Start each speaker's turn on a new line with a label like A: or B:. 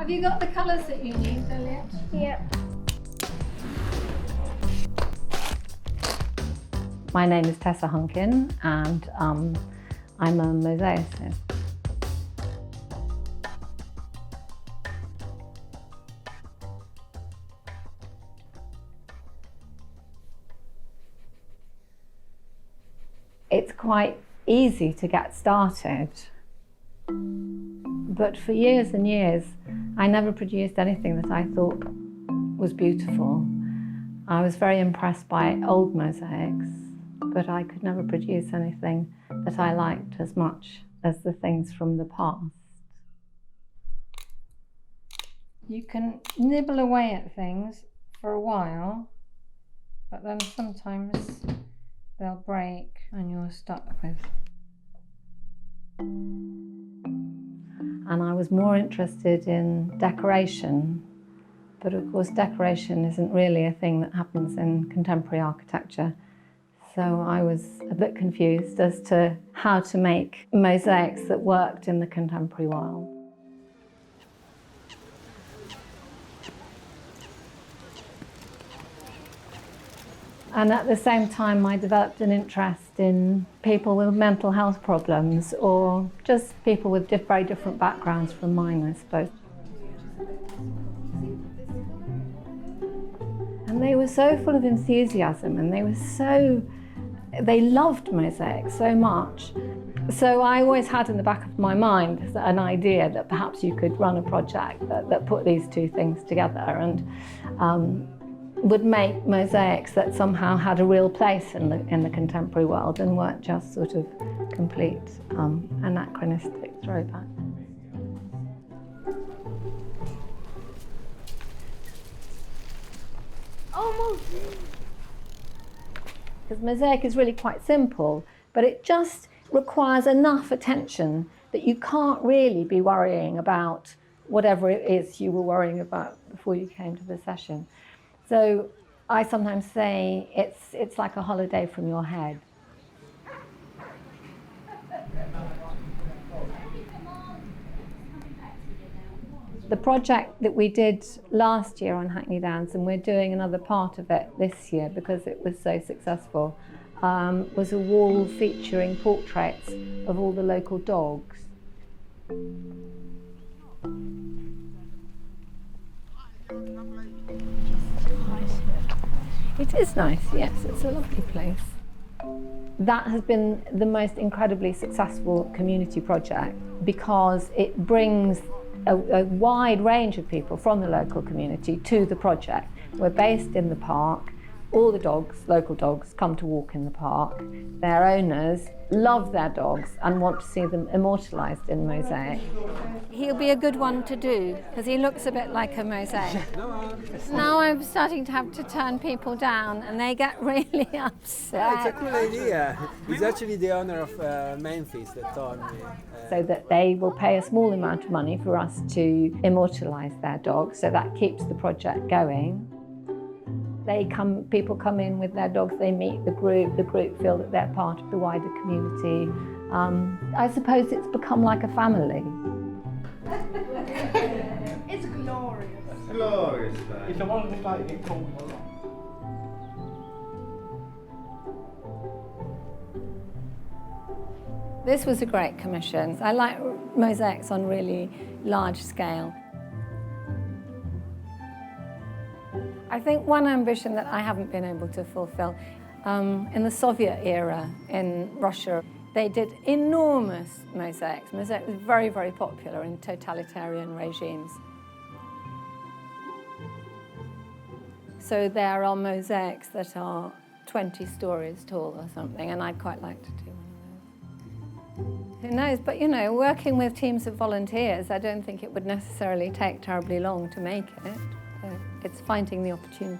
A: Have you got the colours that you need, Juliet?
B: Yep.
C: My name is Tessa Hunkin and I'm a mosaicist. It's quite easy to get started, but for years and years I never produced anything that I thought was beautiful. I was very impressed by old mosaics, but I could never produce anything that I liked as much as the things from the past. You can nibble away at things for a while, but then sometimes they'll break and you're stuck with. And I was more interested in decoration, but of course decoration isn't really a thing that happens in contemporary architecture. So I was a bit confused as to how to make mosaics that worked in the contemporary world. And at the same time, I developed an interest in people with mental health problems, or just people with very different backgrounds from mine, I suppose. And they were so full of enthusiasm, and they loved mosaic so much. So I always had in the back of my mind an idea that perhaps you could run a project that put these two things together and would make mosaics that somehow had a real place in the contemporary world and weren't just sort of complete anachronistic throwback.
B: Almost.
C: Because mosaic is really quite simple, but it just requires enough attention that you can't really be worrying about whatever it is you were worrying about before you came to the session. So I sometimes say it's like a holiday from your head. The project that we did last year on Hackney Downs, and we're doing another part of it this year because it was so successful, was a wall featuring portraits of all the local dogs. It is nice, yes, it's a lovely place. That has been the most incredibly successful community project because it brings a wide range of people from the local community to the project. We're based in the park. All the dogs, local dogs, come to walk in the park. Their owners love their dogs and want to see them immortalised in mosaic. He'll be a good one to do because he looks a bit like a mosaic. Now I'm starting to have to turn people down and they get really upset.
D: It's a cool idea. It's actually the owner of Memphis that told me.
C: So that they will pay a small amount of money for us to immortalise their dogs, so that keeps the project going. People come in with their dogs, they meet the group feel that they're part of the wider community. I suppose it's become like a family.
B: It's glorious.
E: Glorious.
F: It's a wonderful day. It's called.
C: This was a great commission. I like mosaics on really large scale. I think one ambition that I haven't been able to fulfill, in the Soviet era in Russia, they did enormous mosaics. Mosaic was very, very popular in totalitarian regimes. So there are mosaics that are 20 stories tall or something, and I'd quite like to do one of those. Who knows, but you know, working with teams of volunteers, I don't think it would necessarily take terribly long to make it. It's finding the opportunity.